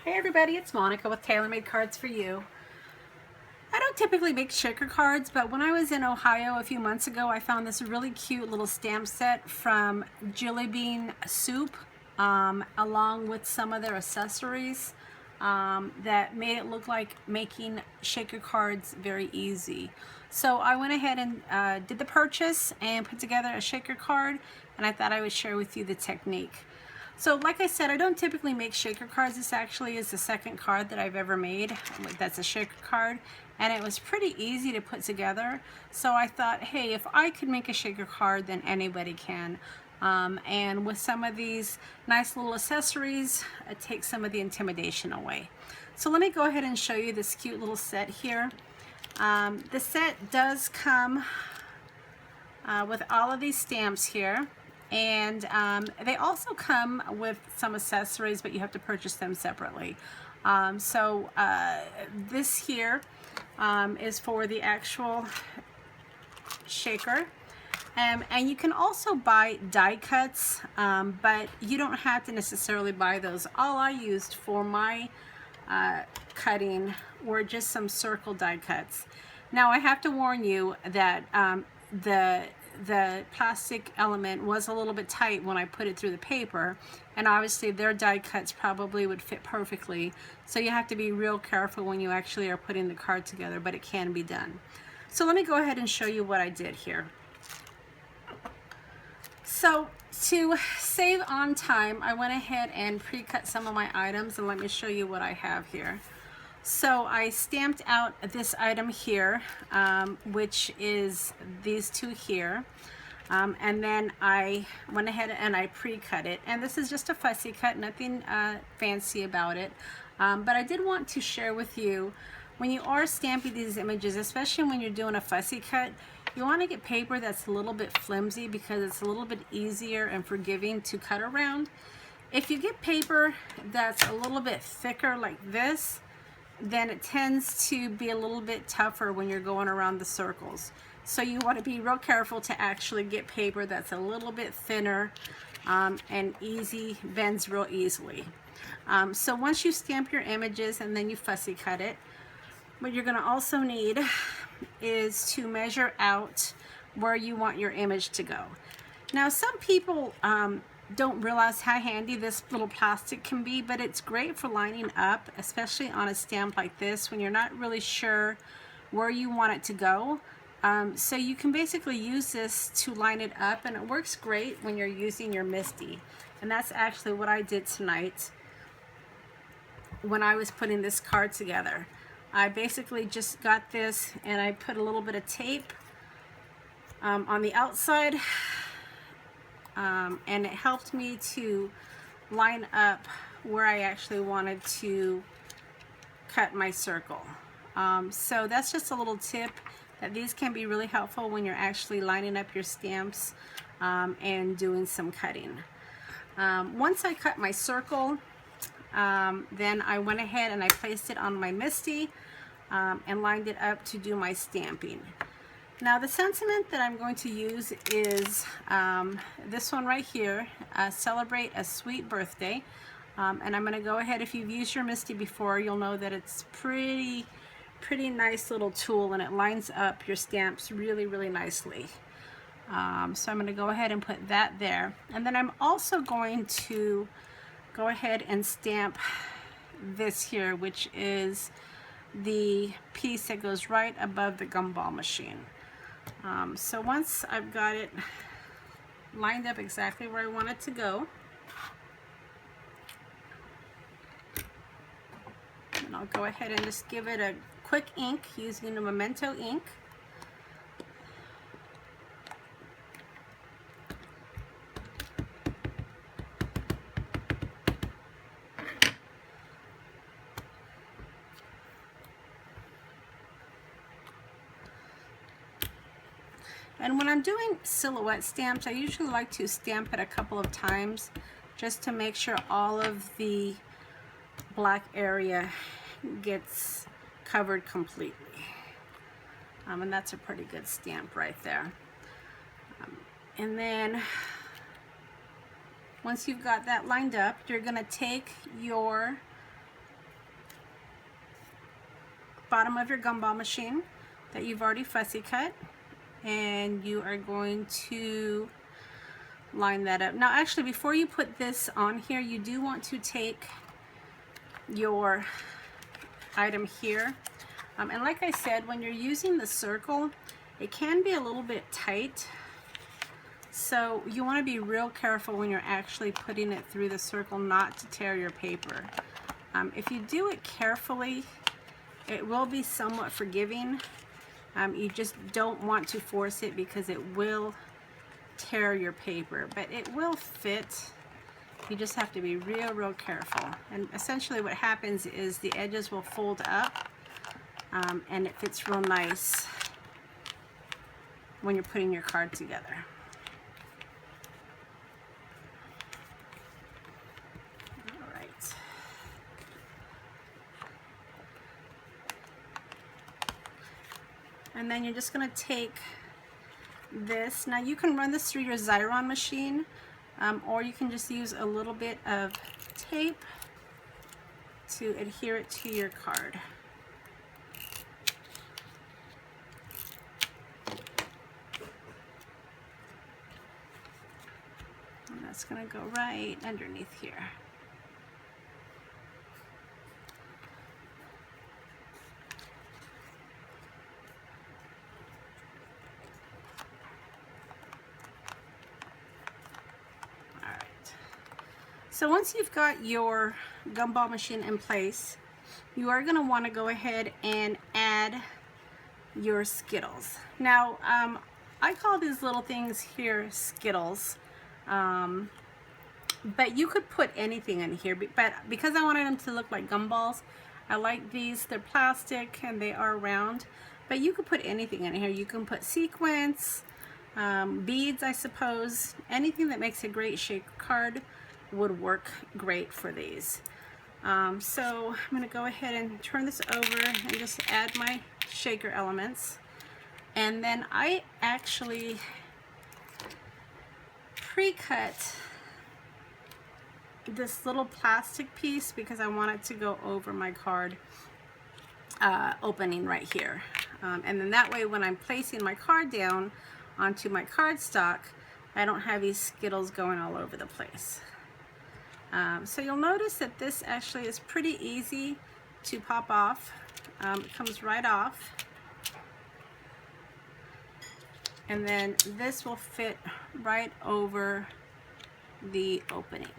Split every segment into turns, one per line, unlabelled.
Hey everybody, it's Monica with TaylorMade Cards for You. I don't typically make shaker cards, but when I was in Ohio a few months ago, I found this really cute little stamp set from Jillibean Soup, along with some of their accessories that made it look like making shaker cards very easy. So I went ahead and did the purchase and put together a shaker card, and I thought I would share with you the technique. So like I said, I don't typically make shaker cards. This actually is the second card that I've ever made that's a shaker card, and it was pretty easy to put together. So I thought, hey, if I could make a shaker card, then anybody can. And with some of these nice little accessories, it takes some of the intimidation away. So let me go ahead and show you this cute little set here. The set does come with all of these stamps here. And they also come with some accessories, but you have to purchase them separately. This here is for the actual shaker. And you can also buy die cuts, but you don't have to necessarily buy those. All I used for my cutting were just some circle die cuts. Now I have to warn you that the plastic element was a little bit tight when I put it through the paper, and obviously their die cuts probably would fit perfectly, so you have to be real careful when you actually are putting the card together, but it can be done. So let me go ahead and show you what I did here. So to save on time, I went ahead and pre-cut some of my items, and let me show you what I have here. So I stamped out this item here, which is these two here, and then I went ahead and I pre-cut it, and this is just a fussy cut, nothing fancy about it, but I did want to share with you, when you are stamping these images, especially when you're doing a fussy cut, you want to get paper that's a little bit flimsy because it's a little bit easier and forgiving to cut around. If you get paper that's a little bit thicker like this, then it tends to be a little bit tougher when you're going around the circles. So you want to be real careful to actually get paper that's a little bit thinner and bends real easily. So once you stamp your images and then you fussy cut it, what you're going to also need is to measure out where you want your image to go. Now some people don't realize how handy this little plastic can be, but it's great for lining up, especially on a stamp like this when you're not really sure where you want it to go. So you can basically use this to line it up, and it works great when you're using your MISTI. And that's actually what I did tonight when I was putting this card together. I basically just got this and I put a little bit of tape on the outside, and it helped me to line up where I actually wanted to cut my circle. So that's just a little tip that these can be really helpful when you're actually lining up your stamps and doing some cutting. Once I cut my circle, then I went ahead and I placed it on my MISTI and lined it up to do my stamping. Now the sentiment that I'm going to use is this one right here, Celebrate a Sweet Birthday. And I'm going to go ahead, if you've used your MISTI before, you'll know that it's pretty nice little tool, and it lines up your stamps really nicely. So I'm going to go ahead and put that there. And then I'm also going to go ahead and stamp this here, which is the piece that goes right above the gumball machine. So once I've got it lined up exactly where I want it to go, and I'll go ahead and just give it a quick ink using a Memento ink. And when I'm doing silhouette stamps, I usually like to stamp it a couple of times just to make sure all of the black area gets covered completely. And that's a pretty good stamp right there. And then once you've got that lined up, you're going to take your bottom of your gumball machine that you've already fussy cut, and you are going to line that up. Now actually, before you put this on here, you do want to take your item here, and like I said, when you're using the circle, it can be a little bit tight, so you want to be real careful when you're actually putting it through the circle not to tear your paper. If you do it carefully, it will be somewhat forgiving. You just don't want to force it because it will tear your paper, but it will fit. You just have to be real careful. And essentially what happens is the edges will fold up, and it fits real nice when you're putting your card together. All right. And then you're just going to take this. Now you can run this through your Xyron machine, or you can just use a little bit of tape to adhere it to your card. And that's going to go right underneath here. So once you've got your gumball machine in place, you are going to want to go ahead and add your Skittles. Now, I call these little things here Skittles, but you could put anything in here, but because I wanted them to look like gumballs, I like these. They're plastic and they are round, but you could put anything in here. You can put sequins, beads, I suppose. Anything that makes a great shaker card would work great for these. So I'm going to go ahead and turn this over and just add my shaker elements. And then I actually pre-cut this little plastic piece because I want it to go over my card opening right here. And then that way when I'm placing my card down onto my cardstock, I don't have these Skittles going all over the place. So you'll notice that this actually is pretty easy to pop off. It comes right off. And then this will fit right over the opening.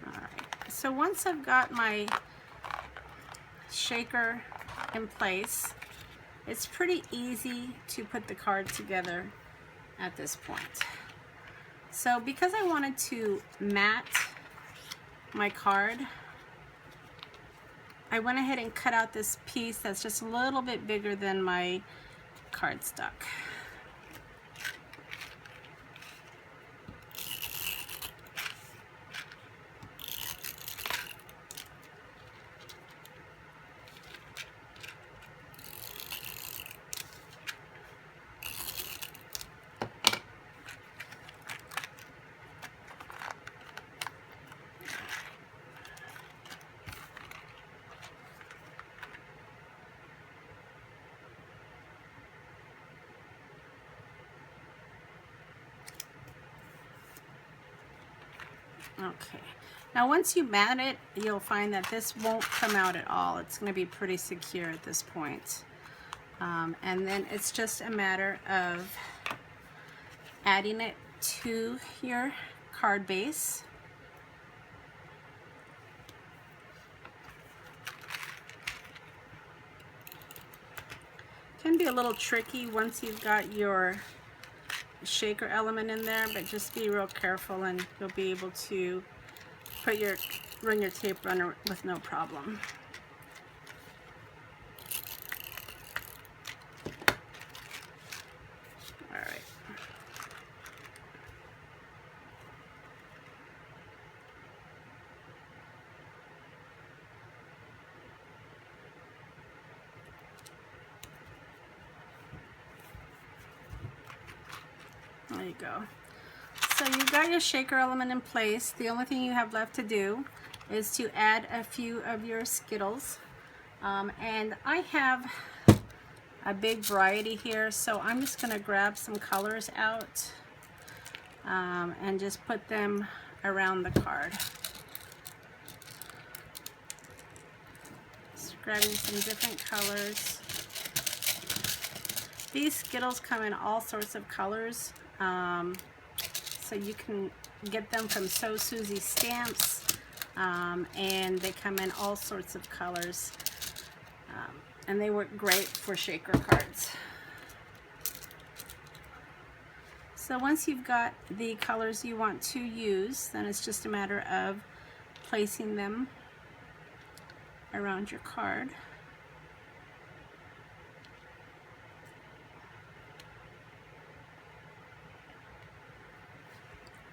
All right. So once I've got my shaker in place, it's pretty easy to put the card together at this point. So because I wanted to mat my card, I went ahead and cut out this piece that's just a little bit bigger than my cardstock. Okay, now once you mat it, you'll find that this won't come out at all. It's going to be pretty secure at this point. And then it's just a matter of adding it to your card base. Can be a little tricky once you've got your shaker element in there, but just be real careful and you'll be able to run your tape runner with no problem. All right. There you go. So you've got your shaker element in place. The only thing you have left to do is to add a few of your Skittles. And I have a big variety here, so I'm just going to grab some colors out and just put them around the card. Just grabbing some different colors. These Skittles come in all sorts of colors, so you can get them from So Susie Stamps, and they come in all sorts of colors, and they work great for shaker cards. So once you've got the colors you want to use, then it's just a matter of placing them around your card.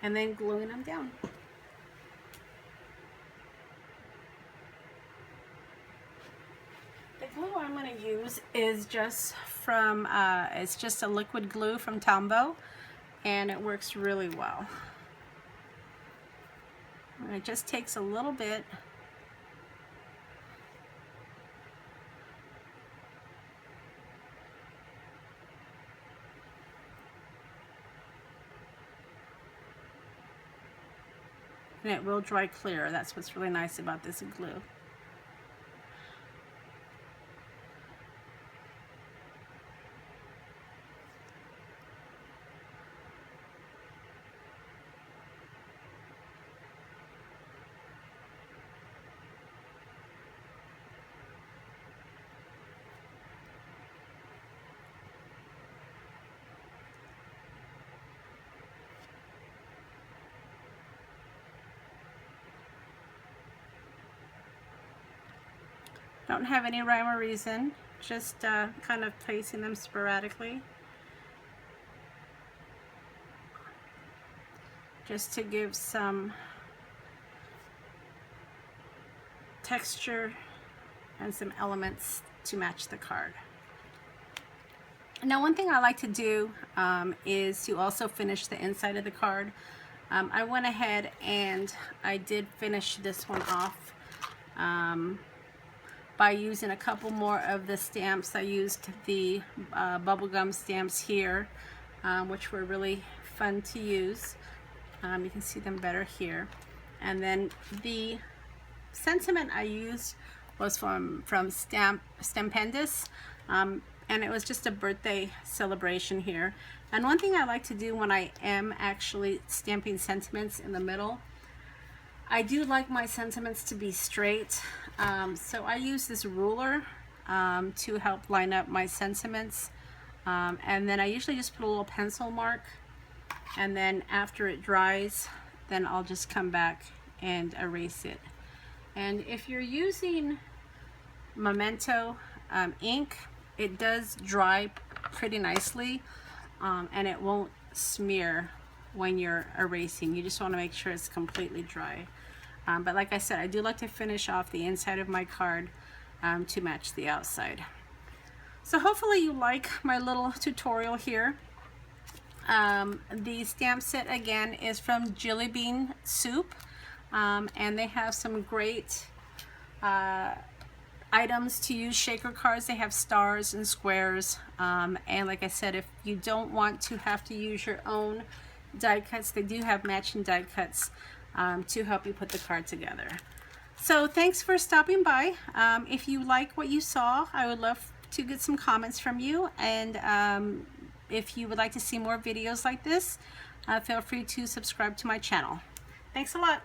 And then gluing them down. The glue I'm going to use is just from, it's just a liquid glue from Tombow, and it works really well. And it just takes a little bit. And it will dry clear. That's what's really nice about this glue. Don't have any rhyme or reason, just kind of placing them sporadically, just to give some texture and some elements to match the card. Now, one thing I like to do is to also finish the inside of the card. I went ahead and I did finish this one off by using a couple more of the stamps. I used the Bubblegum stamps here, which were really fun to use. You can see them better here. And then the sentiment I used was from Stampendous, and it was just a birthday celebration here. And one thing I like to do when I am actually stamping sentiments in the middle, I do like my sentiments to be straight, so I use this ruler to help line up my sentiments, and then I usually just put a little pencil mark, and then after it dries, then I'll just come back and erase it. And if you're using Memento ink, it does dry pretty nicely, and it won't smear when you're erasing. You just want to make sure it's completely dry. But like I said, I do like to finish off the inside of my card to match the outside. So hopefully you like my little tutorial here. The stamp set again is from Jillibean Soup, and they have some great items to use shaker cards. They have stars and squares, and like I said, if you don't want to have to use your own die cuts, they do have matching die cuts to help you put the card together. So thanks for stopping by. If you like what you saw, I would love to get some comments from you, and if you would like to see more videos like this, feel free to subscribe to my channel. Thanks a lot.